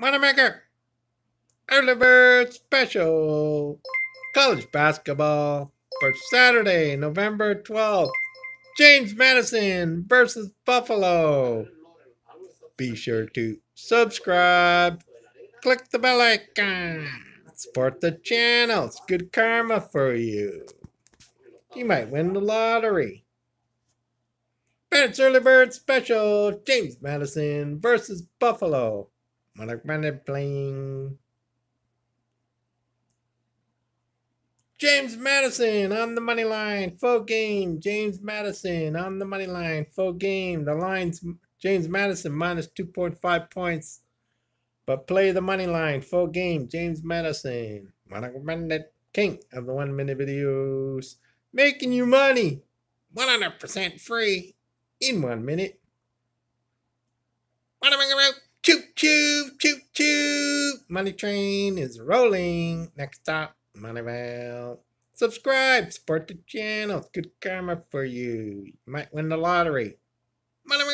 Moneymaker, Early Bird Special, college basketball for Saturday, November 12th. James Madison versus Buffalo. Be sure to subscribe, click the bell icon, support the channel. It's good karma for you. You might win the lottery. It's Early Bird Special, James Madison versus Buffalo. Recommended playing James Madison on the money line, full game. James Madison on the money line, full game. The line's James Madison minus 2.5 points, but play the money line, full game. James Madison. Recommended king of the 1 minute videos, making you money 100% free in 1 minute. Choo choo choo choo. Money train is rolling. Next stop, Moneyville. Subscribe, support the channel. It's good karma for you. You might win the lottery. Money